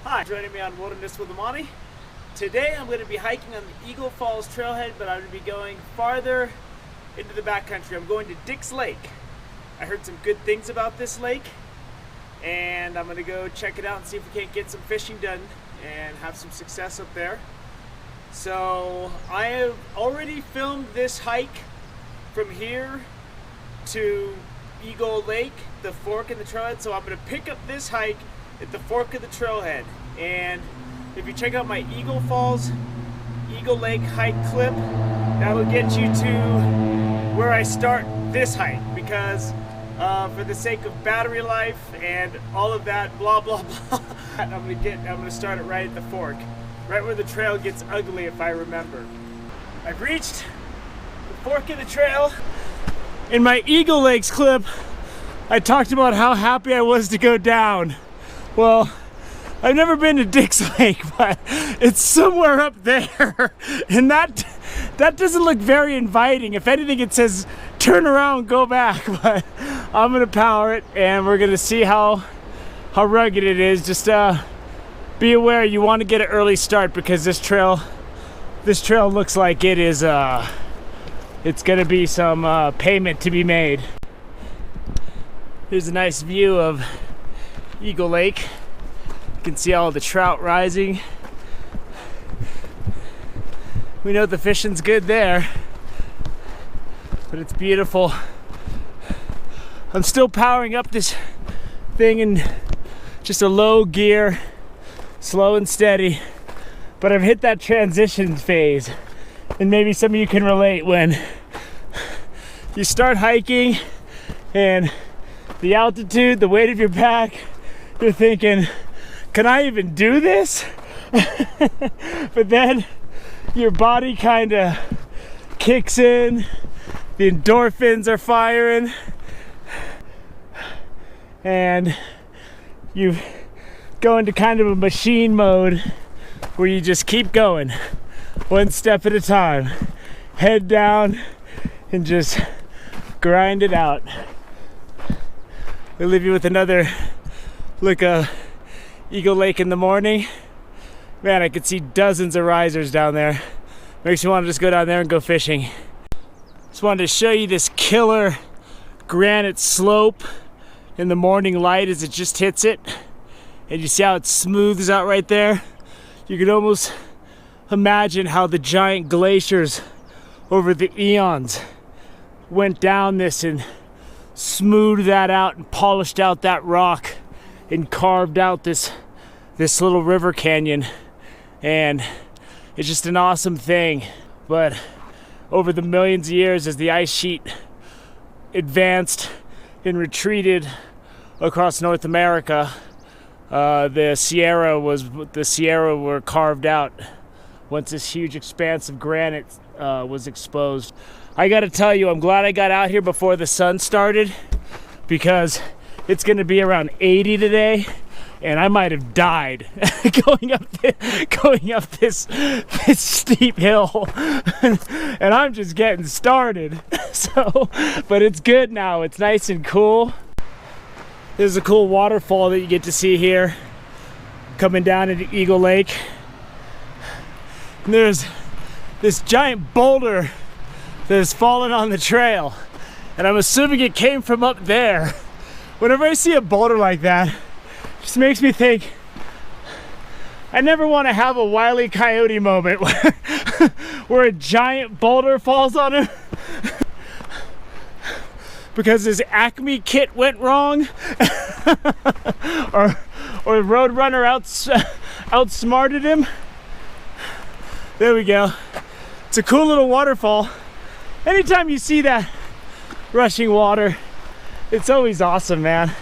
Hi, joining me on Wilderness with Amani. Today I'm going to be hiking on the Eagle Falls trailhead, but I'm going to be going farther into the backcountry. I'm going to Dick's Lake. I heard some good things about this lake, and I'm going to go check it out and see if we can't get some fishing done and have some success up there. So I have already filmed this hike from here to Eagle Lake, the fork in the trailhead, so I'm going to pick up this hike at the fork of the trailhead. And if you check out my Eagle Falls, Eagle Lake hike clip, that'll get you to where I start this hike, because for the sake of battery life and all of that blah blah blah, I'm gonna start it right at the fork, right where the trail gets ugly, if I remember. I've reached the fork of the trail. In my Eagle Lakes clip, I talked about how happy I was to go down. Well, I've never been to Dick's Lake, but it's somewhere up there, and that doesn't look very inviting. If anything, it says turn around, go back, but I'm gonna power it, and we're gonna see how rugged it is. Just be aware, you want to get an early start, because this trail looks like it is it's gonna be some payment to be made. Here's a nice view of Eagle Lake. You can see all the trout rising. We know the fishing's good there, but it's beautiful. I'm still powering up this thing in just a low gear, slow and steady, but I've hit that transition phase, and maybe some of you can relate when you start hiking and the altitude, the weight of your back, you're thinking, can I even do this? But then your body kind of kicks in, the endorphins are firing, and you go into kind of a machine mode where you just keep going, one step at a time, head down, and just grind it out. We'll leave you with another look at Eagle Lake in the morning. Man, I could see dozens of risers down there. Makes me want to just go down there and go fishing. Just wanted to show you this killer granite slope in the morning light as it just hits it. And you see how it smooths out right there? You can almost imagine how the giant glaciers over the eons went down this and smoothed that out and polished out that rock and carved out this little river canyon. And it's just an awesome thing. But over the millions of years, as the ice sheet advanced and retreated across North America, the Sierra were carved out once this huge expanse of granite was exposed. I gotta tell you, I'm glad I got out here before the sun started, because it's gonna be around 80 today, and I might have died going up this steep hill, and I'm just getting started. So, but it's good now. It's nice and cool. There's a cool waterfall that you get to see here, coming down into Eagle Lake. And there's this giant boulder that has fallen on the trail, and I'm assuming it came from up there. Whenever I see a boulder like that, it just makes me think I never want to have a Wile E. Coyote moment where a giant boulder falls on him because his Acme kit went wrong, or Roadrunner outsmarted him. There we go. It's a cool little waterfall. Anytime you see that rushing water, it's always awesome, man.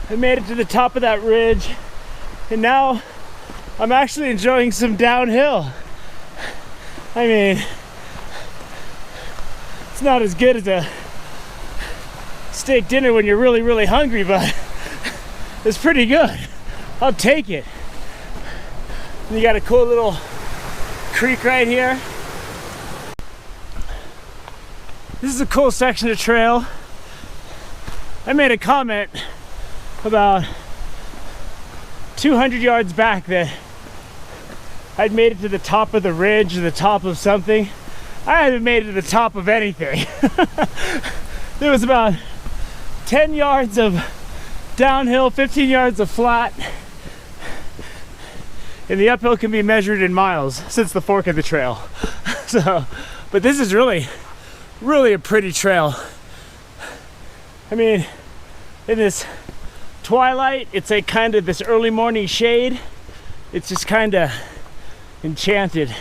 I made it to the top of that ridge, and now I'm actually enjoying some downhill. I mean, it's not as good as a steak dinner when you're really, really hungry, but it's pretty good. I'll take it. And you got a cool little creek right here. This is a cool section of trail. I made a comment about 200 yards back that I'd made it to the top of the ridge or the top of something. I hadn't made it to the top of anything. There was about 10 yards of downhill, 15 yards of flat. And the uphill can be measured in miles since the fork of the trail. So, but this is really a pretty trail. I mean, in this twilight, it's like kind of this early morning shade. It's just kind of enchanted.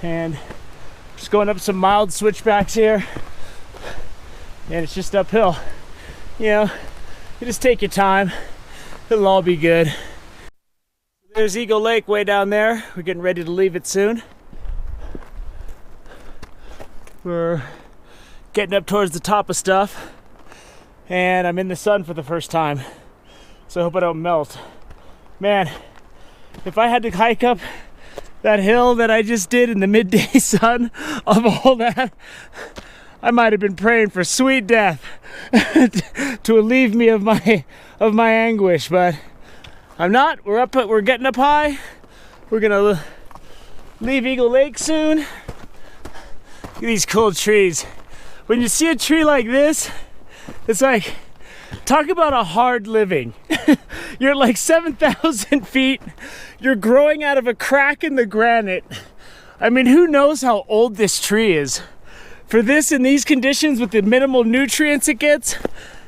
And just going up some mild switchbacks here, and it's just uphill. You know, you just take your time. It'll all be good. There's Eagle Lake way down there. We're getting ready to leave it soon. We're getting up towards the top of stuff, and I'm in the sun for the first time, so I hope I don't melt. Man, if I had to hike up that hill that I just did in the midday sun of all that, I might have been praying for sweet death to relieve me of my anguish, but I'm not. We're getting up high. We're gonna leave Eagle Lake soon. Look at these cool trees. When you see a tree like this, it's like, talk about a hard living. You're at like 7,000 feet. You're growing out of a crack in the granite. I mean, who knows how old this tree is? For this in these conditions with the minimal nutrients it gets,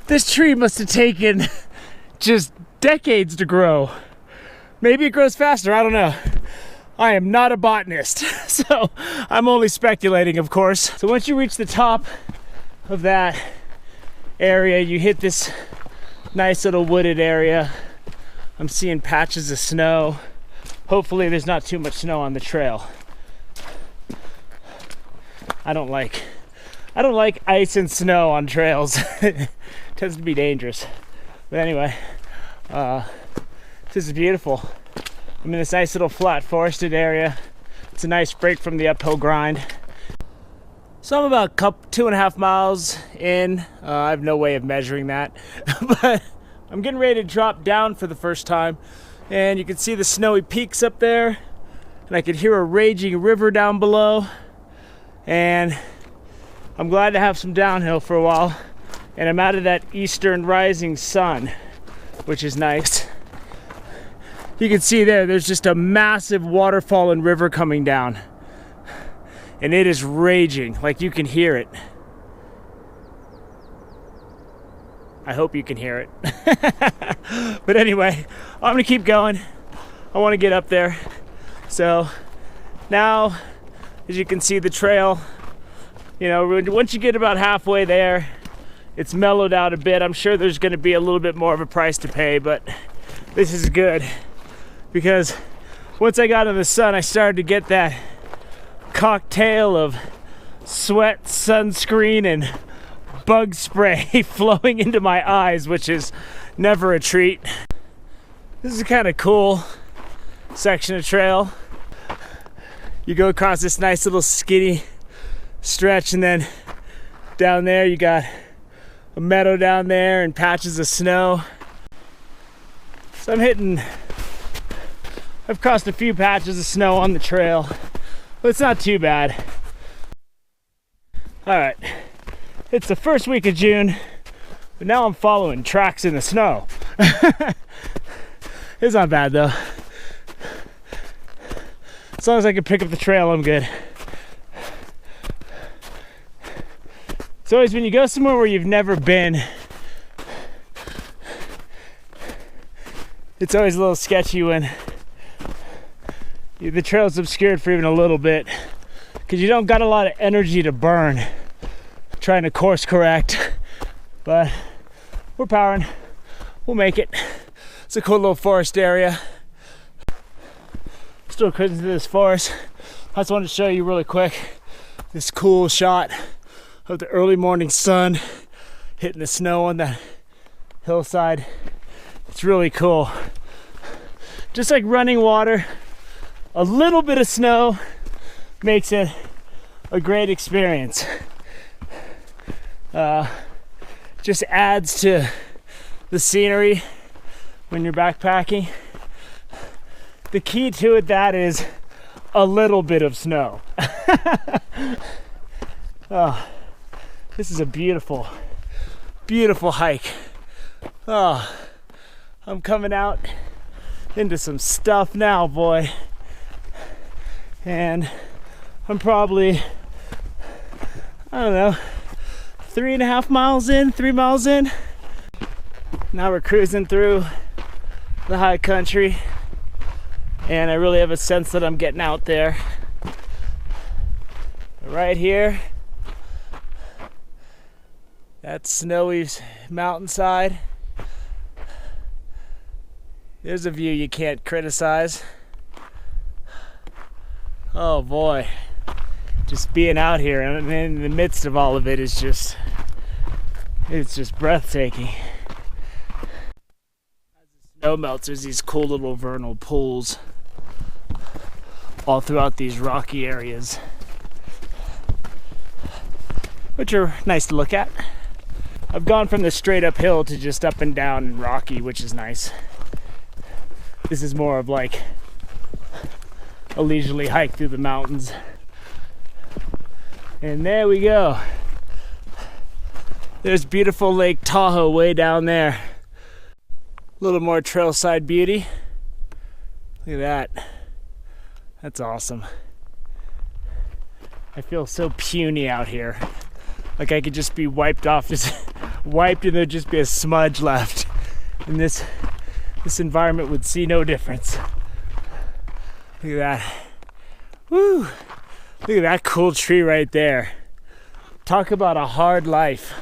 this tree must have taken just decades to grow. Maybe it grows faster, I don't know. I am not a botanist, so I'm only speculating, of course. So once you reach the top of that area, you hit this nice little wooded area. I'm seeing patches of snow. Hopefully there's not too much snow on the trail. I don't like ice and snow on trails. It tends to be dangerous. But anyway, this is beautiful. I'm in this nice little flat forested area. It's a nice break from the uphill grind. So I'm about 2.5 miles in. I have no way of measuring that, but I'm getting ready to drop down for the first time, and you can see the snowy peaks up there, and I could hear a raging river down below, and I'm glad to have some downhill for a while, and I'm out of that eastern rising sun, which is nice. You can see there's just a massive waterfall and river coming down, and it is raging, like you can hear it. I hope you can hear it. But anyway, I'm gonna keep going. I want to get up there. So now, as you can see, the trail, you know, once you get about halfway there, it's mellowed out a bit. I'm sure there's going to be a little bit more of a price to pay, but this is good because once I got in the sun, I started to get that cocktail of sweat, sunscreen, and bug spray flowing into my eyes, which is never a treat. This is a kind of cool section of trail. You go across this nice little skinny stretch, and then down there you got a meadow down there and patches of snow. So I've crossed a few patches of snow on the trail, but it's not too bad. All right, it's the first week of June, but now I'm following tracks in the snow. It's not bad though. As long as I can pick up the trail, I'm good. It's always when you go somewhere where you've never been, it's always a little sketchy when the trail's obscured for even a little bit, because you don't got a lot of energy to burn trying to course correct. But we're powering. We'll make it. It's a cool little forest area. Still cruising through this forest. I just wanted to show you really quick this cool shot of the early morning sun hitting the snow on that hillside. It's really cool. Just like running water, a little bit of snow makes it a great experience. Just adds to the scenery. when you're backpacking. The key to it, that is a little bit of snow. Oh, this is a beautiful, beautiful hike. Oh, I'm coming out into some stuff now, boy. And I'm probably, I don't know, 3.5 miles in, 3 miles in. Now we're cruising through the high country, and I really have a sense that I'm getting out there. Right here, that snowy mountainside. There's a view you can't criticize. Oh boy, just being out here and in the midst of all of it is just, it's just breathtaking. As the snow melts, there's these cool little vernal pools all throughout these rocky areas, which are nice to look at. I've gone from the straight uphill to just up and down and rocky, which is nice. This is more of like a leisurely hike through the mountains. And there we go. There's beautiful Lake Tahoe way down there. A little more trailside beauty. Look at that. That's awesome. I feel so puny out here. Like I could just be wiped off, just wiped, and there'd just be a smudge left. And this environment would see no difference. Look at that. Woo! Look at that cool tree right there. Talk about a hard life.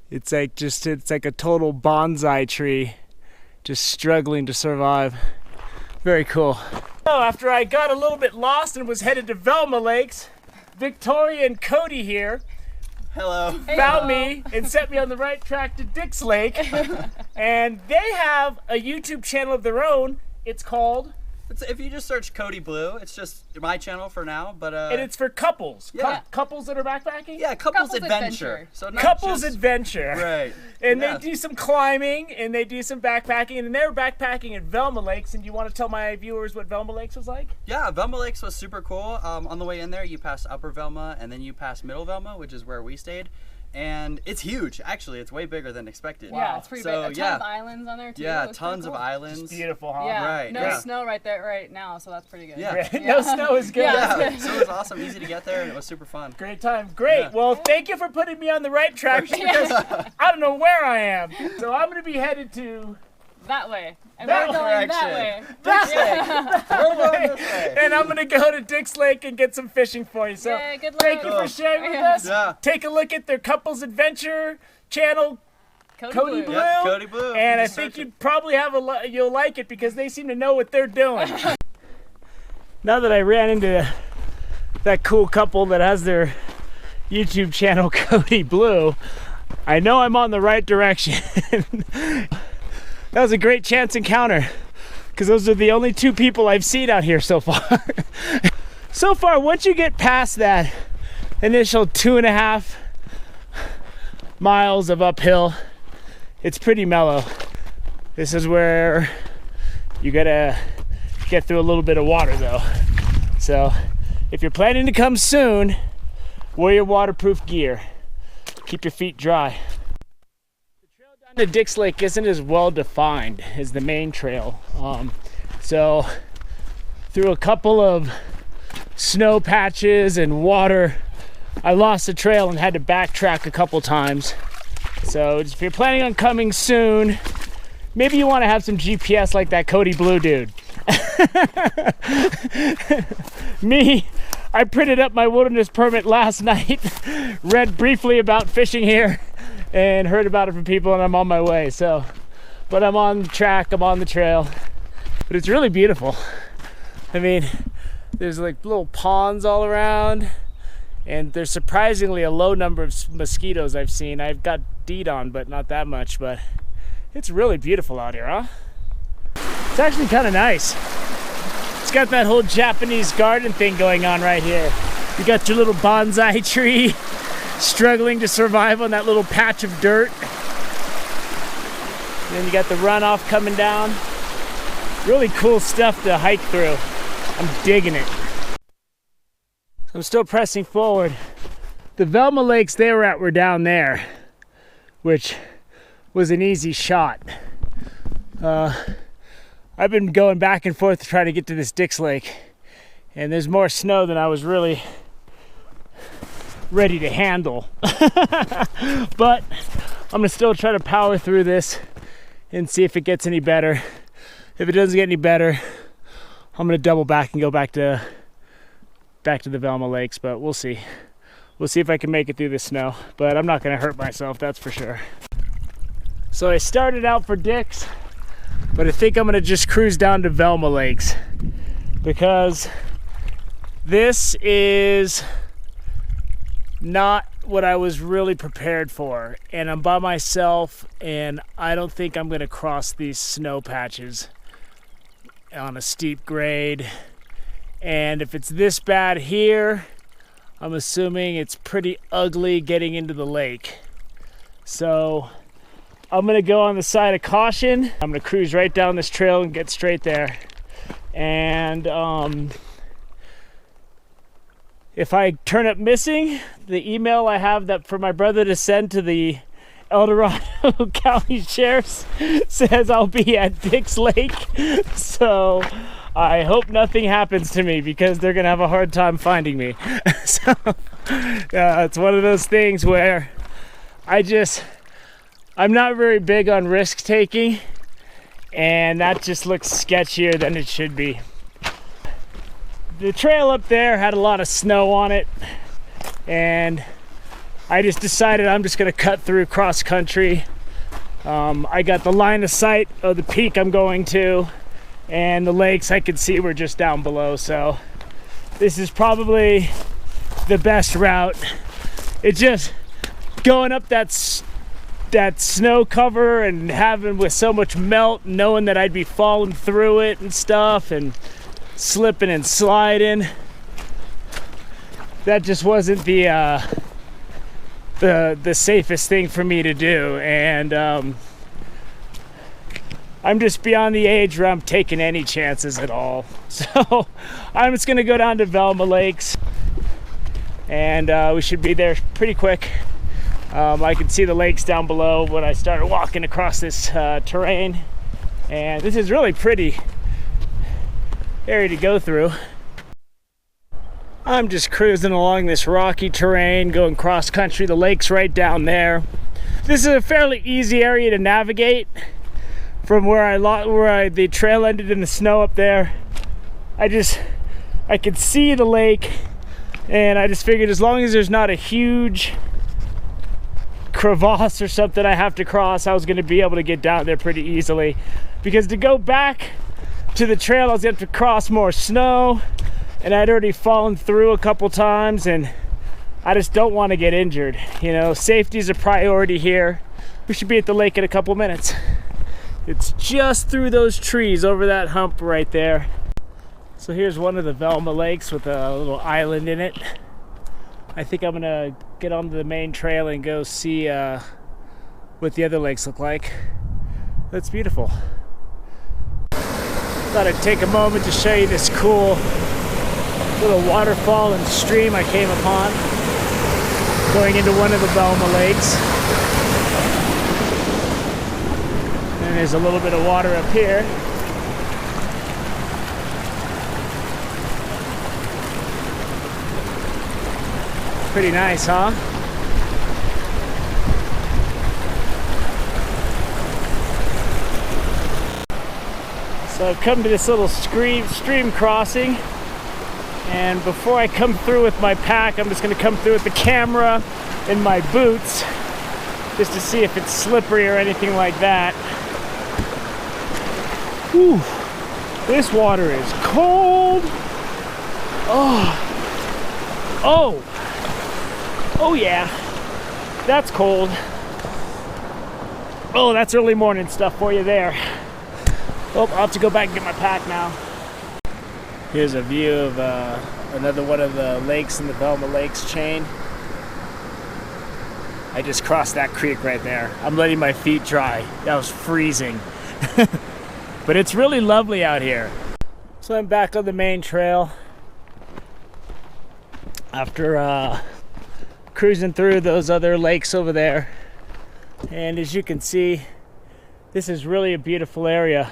It's like a total bonsai tree, just struggling to survive. Very cool. So after I got a little bit lost and was headed to Velma Lakes, Victoria and Cody here found me and set me on the right track to Dix Lake. And they have a YouTube channel of their own. It's called... if you just search Cody Blue, it's just my channel for now, but and it's for couples. Yeah. Couples that are backpacking? Yeah, couples adventure. So not couples just... adventure. Right. And they do some climbing and they do some backpacking, and they were backpacking at Velma Lakes. And do you want to tell my viewers what Velma Lakes was like? Yeah, Velma Lakes was super cool. On the way in there, you pass Upper Velma and then you pass Middle Velma, which is where we stayed. And it's huge, actually. It's way bigger than expected. Wow. Yeah, it's pretty big. A ton of islands on there, too. Yeah, tons of islands. It's beautiful, huh? Yeah, right. No snow right now, so that's pretty good. Yeah. No snow is good. Yeah, so it was awesome, easy to get there, and it was super fun. Great time. Great. Yeah. Well, thank you for putting me on the right track, because I don't know where I am. So I'm going to be headed to... that way. And that we're going that way. We're going this way. And I'm going to go to Dix Lake and get some fishing for you. So yeah, good luck. Thank you for sharing with us. Yeah. Take a look at their Couples Adventure channel, Cody Blue. Yep, Cody Blue. And I think you'd probably have you'll like it, because they seem to know what they're doing. Now that I ran into that cool couple that has their YouTube channel, Cody Blue, I know I'm on the right direction. That was a great chance encounter, because those are the only two people I've seen out here so far. So far, once you get past that initial 2.5 miles of uphill, it's pretty mellow. This is where you gotta get through a little bit of water though. So if you're planning to come soon, wear your waterproof gear. Keep your feet dry. The Dix Lake isn't as well defined as the main trail. So through a couple of snow patches and water, I lost the trail and had to backtrack a couple times. So if you're planning on coming soon, maybe you want to have some GPS like that Cody Blue dude. Me, I printed up my wilderness permit last night, read briefly about fishing here, and heard about it from people, and I'm on my way. So, but I'm on track, I'm on the trail, but it's really beautiful. I mean, there's like little ponds all around, and there's surprisingly a low number of mosquitoes I've seen. I've got DEET on, but not that much, but it's really beautiful out here, huh? It's actually kind of nice. It's got that whole Japanese garden thing going on right here. You got your little bonsai tree struggling to survive on that little patch of dirt. then you got the runoff coming down. Really cool stuff to hike through. I'm digging it. I'm still pressing forward. The Velma lakes they were at were down there, which was an easy shot. I've been going back and forth to try to get to this Dix Lake, and there's more snow than I was really ready to handle. But I'm gonna still try to power through this and see if it gets any better. If it doesn't get any better, I'm gonna double back and go back to the Velma lakes, but we'll see. We'll see if I can make it through the snow, but I'm not gonna hurt myself, that's for sure. So I started out for Dix, but I think I'm gonna just cruise down to Velma lakes because this is not what I was really prepared for, and I'm by myself, and I don't think I'm gonna cross these snow patches on a steep grade. And if it's this bad here, I'm assuming it's pretty ugly getting into the lake. So I'm gonna go on the side of caution. I'm gonna cruise right down this trail and get straight there. And if I turn up missing, the email I have that for my brother to send to the El Dorado County Sheriff's says I'll be at Dix Lake. So I hope nothing happens to me because they're gonna have a hard time finding me. So it's one of those things where I'm not very big on risk taking, and that just looks sketchier than it should be. The trail up there had a lot of snow on it, and I just decided I'm just gonna cut through cross country. I got the line of sight of the peak I'm going to, and the lakes I could see were just down below, so this is probably the best route. It's just going up that snow cover and having with so much melt, knowing that I'd be falling through it and stuff and slipping and sliding. That just wasn't the safest thing for me to do, and I'm just beyond the age where I'm taking any chances at all. So I'm just gonna go down to Velma Lakes, and we should be there pretty quick. I can see the lakes down below when I started walking across this terrain, and this is really pretty area to go through. I'm just cruising along this rocky terrain, going cross country. The lake's right down there. This is a fairly easy area to navigate from where the trail ended in the snow up there. I could see the lake, and I just figured as long as there's not a huge crevasse or something I have to cross, I was going to be able to get down there pretty easily. Because to go back to the trail, I was going to have to cross more snow, and I'd already fallen through a couple times, and I just don't want to get injured. You know, safety is a priority here. We should be at the lake in a couple minutes. It's just through those trees over that hump right there. So here's one of the Velma lakes with a little island in it. I think I'm gonna get onto the main trail and go see what the other lakes look like. That's beautiful. Thought I'd take a moment to show you this cool little waterfall and stream I came upon going into one of the Velma lakes. And there's a little bit of water up here. Pretty nice, huh? So I've come to this little stream crossing, and before I come through with my pack, I'm just going to come through with the camera and my boots just to see if it's slippery or anything like that. Whew, this water is cold. Oh yeah, that's cold. Oh, that's early morning stuff for you there. Oh, I'll have to go back and get my pack now. Here's a view of another one of the lakes in the Velma Lakes chain. I just crossed that creek right there. I'm letting my feet dry. That was freezing. But it's really lovely out here. So I'm back on the main trail after cruising through those other lakes over there. And as you can see, this is really a beautiful area.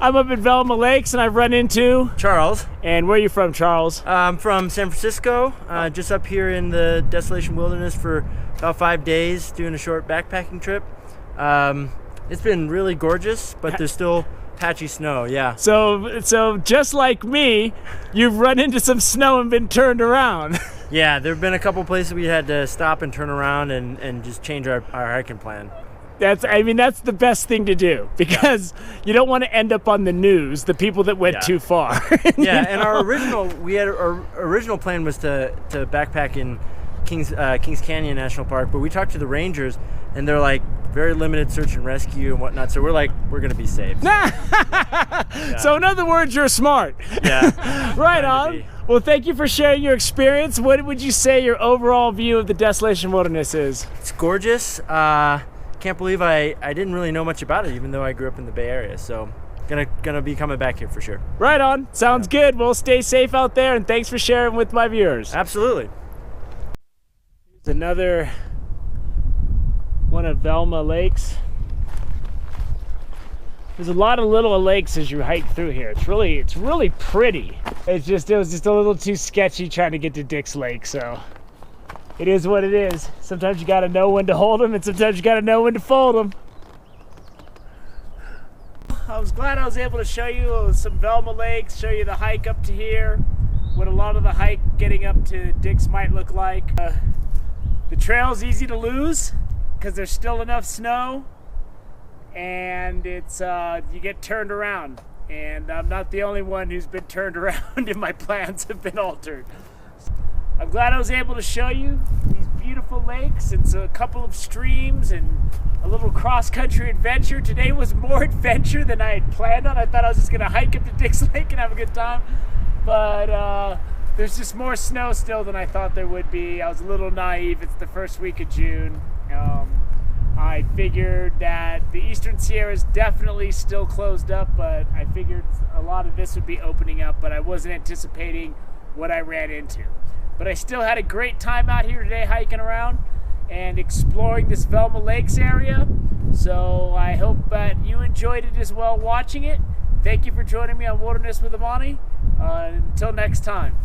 I'm up at Velma Lakes and I've run into Charles. And where are you from, Charles? I'm from San Francisco, just up here in the Desolation Wilderness for about 5 days doing a short backpacking trip. It's been really gorgeous, but there's still patchy snow, yeah. So just like me, you've run into some snow and been turned around. Yeah, there have been a couple places we had to stop and turn around and just change our hiking plan. That's the best thing to do, because you don't want to end up on the news, the people that went too far. Yeah, and our original plan was to backpack in Kings Canyon National Park, but we talked to the rangers and they're like very limited search and rescue and whatnot, so we're like, we're gonna be safe. So in other words, you're smart. Yeah. Right on. Well, thank you for sharing your experience. What would you say your overall view of the Desolation Wilderness is? It's gorgeous. Can't believe I didn't really know much about it, even though I grew up in the Bay Area. So gonna be coming back here for sure. Right on. Sounds good. Well, stay safe out there, and thanks for sharing with my viewers. Absolutely. Here's another one of Velma Lakes. There's a lot of little lakes as you hike through here. It's really pretty. It was just a little too sketchy trying to get to Dick's Lake, so it is what it is. Sometimes you gotta know when to hold them, and sometimes you gotta know when to fold them. I was glad I was able to show you some Velma Lakes, show you the hike up to here, what a lot of the hike getting up to Dick's might look like. The trail's easy to lose because there's still enough snow, and it's you get turned around. And I'm not the only one who's been turned around, and my plans have been altered. I'm glad I was able to show you these beautiful lakes and a couple of streams and a little cross-country adventure. Today was more adventure than I had planned on. I thought I was just gonna hike up to Dick's Lake and have a good time, but there's just more snow still than I thought there would be. I was a little naive. It's the first week of June. I figured that the Eastern Sierra is definitely still closed up, but I figured a lot of this would be opening up, but I wasn't anticipating what I ran into. But I still had a great time out here today hiking around and exploring this Velma Lakes area. So I hope that you enjoyed it as well watching it. Thank you for joining me on Wilderness with Amani. Until next time.